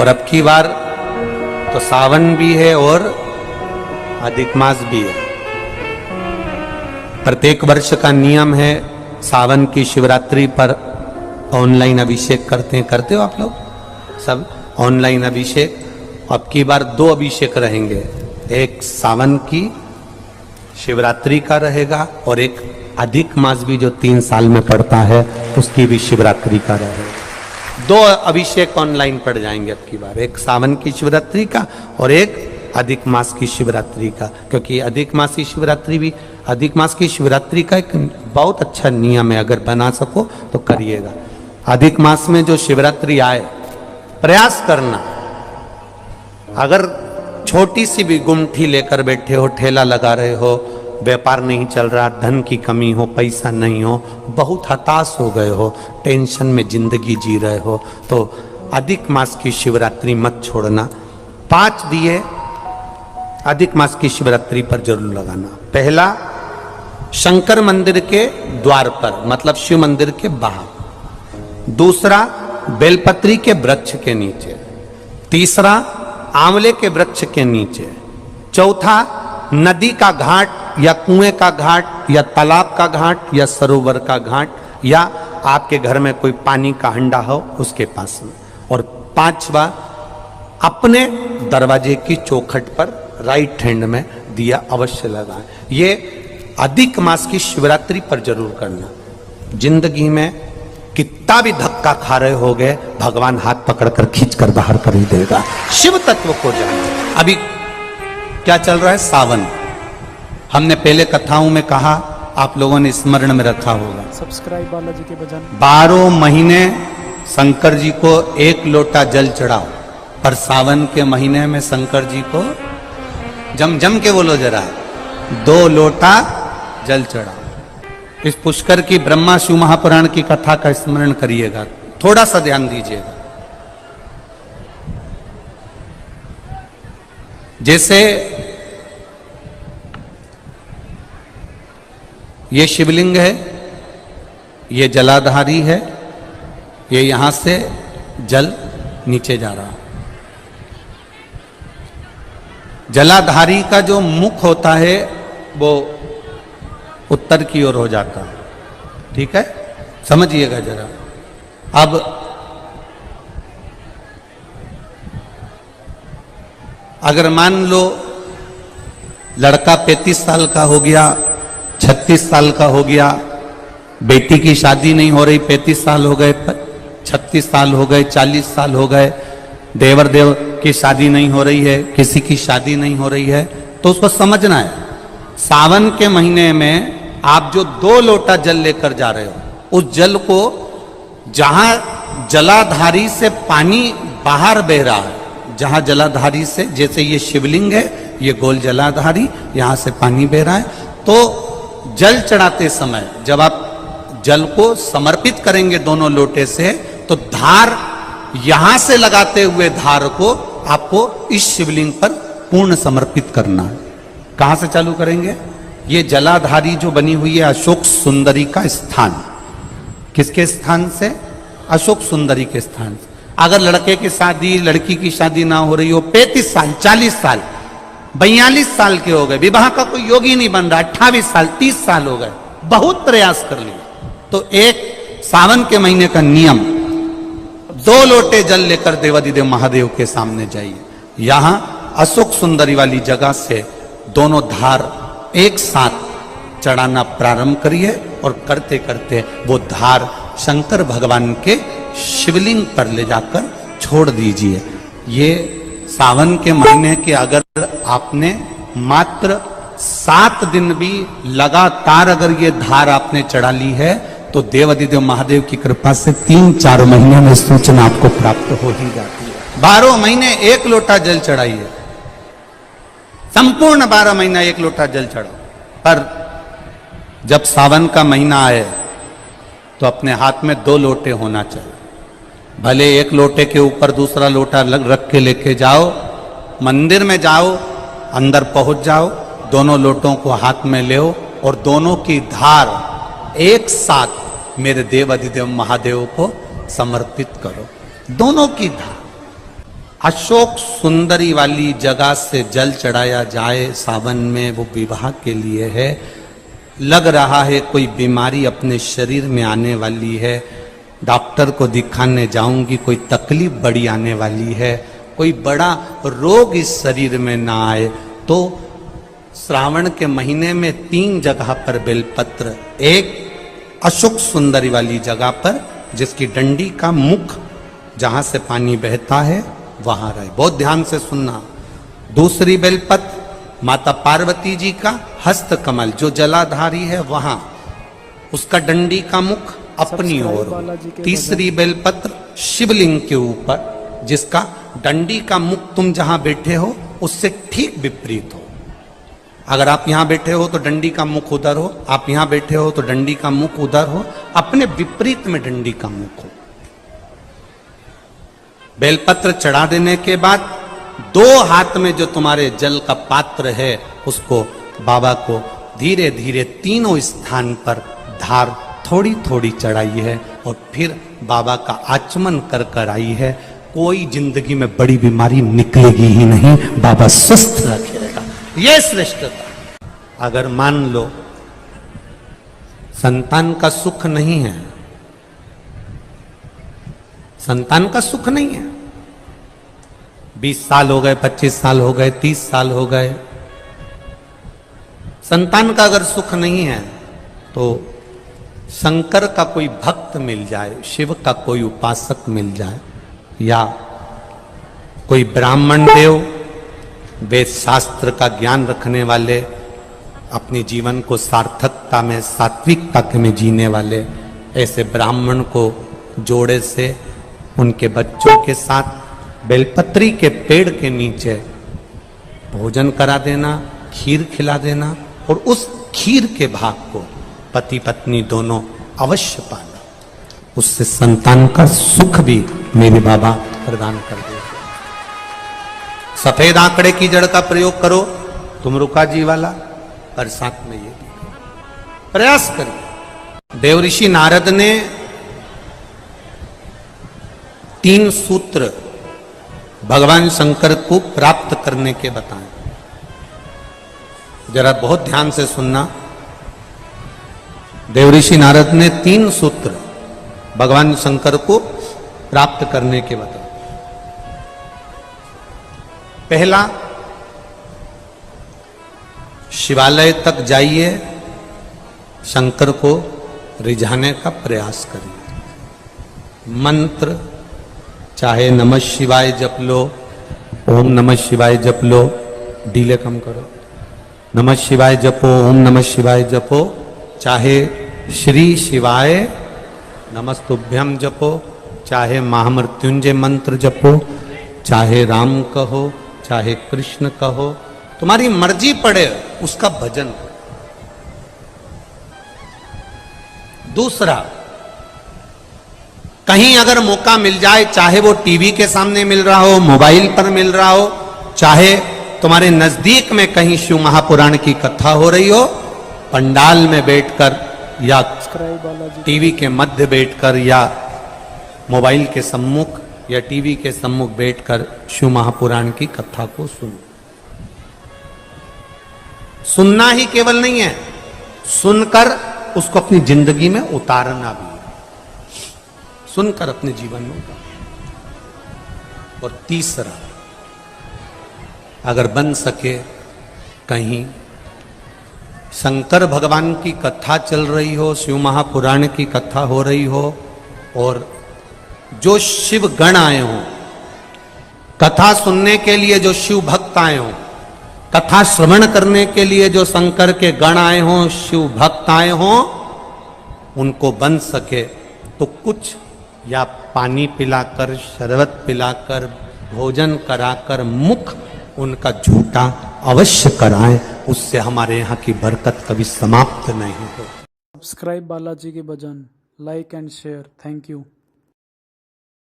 और अब की बार तो सावन भी है और अधिक मास भी है। प्रत्येक वर्ष का नियम है, सावन की शिवरात्रि पर ऑनलाइन अभिषेक करते हो आप लोग सब ऑनलाइन अभिषेक। अब की बार 2 अभिषेक रहेंगे, एक सावन की शिवरात्रि का रहेगा और एक अधिक मास भी जो 3 साल में पड़ता है उसकी भी शिवरात्रि का रहेगा। 2 अभिषेक ऑनलाइन पड़ जाएंगे अब की बार, एक सावन की शिवरात्रि का और एक अधिक मास की शिवरात्रि का। क्योंकि अधिक मास की शिवरात्रि का एक बहुत अच्छा नियम है, अगर बना सको तो करिएगा। अधिक मास में जो शिवरात्रि आए प्रयास करना, अगर छोटी सी भी गुमठी लेकर बैठे हो, ठेला लगा रहे हो, व्यापार नहीं चल रहा, धन की कमी हो, पैसा नहीं हो, बहुत हताश हो गए हो, टेंशन में जिंदगी जी रहे हो, तो अधिक मास की शिवरात्रि मत छोड़ना। 5 दिए अधिक मास की शिवरात्रि पर जरूर लगाना। पहला शंकर मंदिर के द्वार पर, मतलब शिव मंदिर के बाहर। दूसरा बेलपत्री के वृक्ष के नीचे। तीसरा आंवले के वृक्ष के नीचे। चौथा नदी का घाट या कुएं का घाट या तालाब का घाट या सरोवर का घाट या आपके घर में कोई पानी का हंडा हो उसके पास में। और 5वां अपने दरवाजे की चौखट पर राइट हैंड में दिया अवश्य लगाएं। ये अधिक मास की शिवरात्रि पर जरूर करना। जिंदगी में कितना भी धक्का खा रहे हो गए, भगवान हाथ पकड़कर खींचकर बाहर कर ही देगा। शिव तत्व को जाने। अभी क्या चल रहा है? सावन। हमने पहले कथाओं में कहा, आप लोगों ने स्मरण में रखा होगा, सब्सक्राइब बालाजी के भजन। 12 महीने शंकर जी को 1 लोटा जल चढ़ाओ, पर सावन के महीने में शंकर जी को जम के बोलो जरा, 2 लोटा जल चढ़ाओ। इस पुष्कर की ब्रह्मा शिव महापुराण की कथा का स्मरण करिएगा, थोड़ा सा ध्यान दीजिएगा। जैसे ये शिवलिंग है, ये जलाधारी है, ये यहां से जल नीचे जा रहा है। जलाधारी का जो मुख होता है वो उत्तर की ओर हो जाता है, ठीक है, समझिएगा जरा। अब अगर मान लो लड़का 35 साल का हो गया, 36 साल का हो गया, बेटी की शादी नहीं हो रही, 35 साल हो गए, 36 साल हो गए, 40 साल हो गए, देवर देव की शादी नहीं हो रही है, किसी की शादी नहीं हो रही है, तो उसको समझना है सावन के महीने में आप जो 2 लोटा जल लेकर जा रहे हो, उस जल को जहां जलाधारी से पानी बाहर बह रहा है, जहां जलाधारी से, जैसे ये शिवलिंग है, ये गोल जलाधारी, यहां से पानी बह रहा है, तो जल चढ़ाते समय जब आप जल को समर्पित करेंगे दोनों लोटे से, तो धार यहां से लगाते हुए धार को आपको इस शिवलिंग पर पूर्ण समर्पित करना है। कहां से चालू करेंगे? ये जलाधारी जो बनी हुई है अशोक सुंदरी का स्थान। किसके स्थान से? अशोक सुंदरी के स्थान से। अगर लड़के की शादी, लड़की की शादी ना हो रही हो, 35 साल, 40 साल, 42 साल के हो गए, विवाह का कोई योग ही नहीं बन रहा, 28 साल, 30 साल हो गए, बहुत प्रयास कर लिए, तो एक सावन के महीने का नियम, 2 लोटे जल लेकर देवाधिदेव महादेव के सामने जाइए। यहां अशोक सुंदरी वाली जगह से दोनों धार एक साथ चढ़ाना प्रारंभ करिए और करते करते वो धार शंकर भगवान के शिवलिंग पर ले जाकर छोड़ दीजिए। ये सावन के महीने के अगर आपने मात्र 7 दिन भी लगातार अगर ये धार आपने चढ़ा ली है, तो देवाधिदेव महादेव की कृपा से 3-4 महीने में सूचना आपको प्राप्त हो ही जाती है। 12 महीने 1 लोटा जल चढ़ाइए, संपूर्ण 12 महीना 1 लोटा जल चढ़ाओ। पर जब सावन का महीना आए तो अपने हाथ में 2 लोटे होना चाहिए। भले 1 लोटे के ऊपर दूसरा लोटा रख के लेके जाओ, मंदिर में जाओ, अंदर पहुंच जाओ, दोनों लोटों को हाथ में ले और दोनों की धार एक साथ मेरे देव अधिदेव महादेव को समर्पित करो। दोनों की धार अशोक सुंदरी वाली जगह से जल चढ़ाया जाए सावन में, वो विवाह के लिए है। लग रहा है कोई बीमारी अपने शरीर में आने वाली है, डॉक्टर को दिखाने जाऊंगी, कोई तकलीफ बड़ी आने वाली है, कोई बड़ा रोग इस शरीर में ना आए, तो श्रावण के महीने में 3 जगह पर बेलपत्र, एक अशोक सुंदरी वाली जगह पर जिसकी डंडी का मुख जहां से पानी बहता है वहां रहे, बहुत ध्यान से सुनना। दूसरी बेलपत्र माता पार्वती जी का हस्त कमल जो जलाधारी है वहां, उसका डंडी का मुख अपनी ओर हो। तीसरी बेलपत्र शिवलिंग के ऊपर जिसका डंडी का मुख तुम जहां बैठे हो उससे ठीक विपरीत हो। अगर आप यहां बैठे हो तो डंडी का मुख उधर हो, आप यहां बैठे हो तो डंडी का मुख उधर हो, अपने विपरीत में डंडी का मुख हो। बेलपत्र चढ़ा देने के बाद 2 हाथ में जो तुम्हारे जल का पात्र है उसको बाबा को धीरे धीरे तीनों स्थान पर धार थोड़ी थोड़ी चढ़ाई है और फिर बाबा का आचमन कर कर आई है। कोई जिंदगी में बड़ी बीमारी निकलेगी ही नहीं, बाबा स्वस्थ रखेगा, ये श्रेष्ठता। अगर मान लो संतान का सुख नहीं है, संतान का सुख नहीं है, 20 साल हो गए, 25 साल हो गए, 30 साल हो गए, संतान का अगर सुख नहीं है तो शंकर का कोई भक्त मिल जाए, शिव का कोई उपासक मिल जाए, या कोई ब्राह्मण देव वेद शास्त्र का ज्ञान रखने वाले, अपने जीवन को सार्थकता में सात्विकता में जीने वाले, ऐसे ब्राह्मण को जोड़े से उनके बच्चों के साथ बेलपत्री के पेड़ के नीचे भोजन करा देना, खीर खिला देना, और उस खीर के भाग को पति पत्नी दोनों अवश्य पाना, उससे संतान का सुख भी मेरे बाबा प्रदान कर देंगे। सफेद आंकड़े की जड़ का प्रयोग करो तुम रुका जी वाला, और साथ में ये प्रयास करिए। देवऋषि नारद ने 3 सूत्र भगवान शंकर को प्राप्त करने के बताएं। जरा बहुत ध्यान से सुनना। देवऋषि नारद ने 3 सूत्र भगवान शंकर को प्राप्त करने के बताएं। पहला, शिवालय तक जाइए, शंकर को रिझाने का प्रयास करिए। मंत्र चाहे नमः शिवाय जप लो, ओम नमः शिवाय जप लो, डीले कम करो, नमः शिवाय जपो, ओम नमः शिवाय जपो, चाहे श्री शिवाय नमस्तुभ्यम जपो, चाहे महामृत्युंजय मंत्र जपो, चाहे राम कहो, चाहे कृष्ण कहो, तुम्हारी मर्जी पड़े उसका भजन। दूसरा, कहीं अगर मौका मिल जाए, चाहे वो टीवी के सामने मिल रहा हो, मोबाइल पर मिल रहा हो, चाहे तुम्हारे नजदीक में कहीं शिव महापुराण की कथा हो रही हो, पंडाल में बैठकर या टीवी के मध्य बैठकर या मोबाइल के सम्मुख या टीवी के सम्मुख बैठकर शिव महापुराण की कथा को सुनो। सुनना ही केवल नहीं है, सुनकर उसको अपनी जिंदगी में उतारना भी है, सुनकर अपने जीवन में उतारना। और तीसरा, अगर बन सके कहीं शंकर भगवान की कथा चल रही हो, शिव महापुराण की कथा हो रही हो, और जो शिव गण आए हों, कथा सुनने के लिए जो शिव भक्त आए हों, कथा श्रवण करने के लिए जो शंकर के गण आए हों, शिव भक्त आए हों, उनको बन सके तो कुछ या पानी पिलाकर, शरबत पिलाकर, भोजन कराकर मुख उनका झूठा अवश्य कराएं, उससे हमारे यहाँ की बरकत कभी समाप्त नहीं हो। सब्सक्राइब बालाजी के भजन, like and share. Thank you.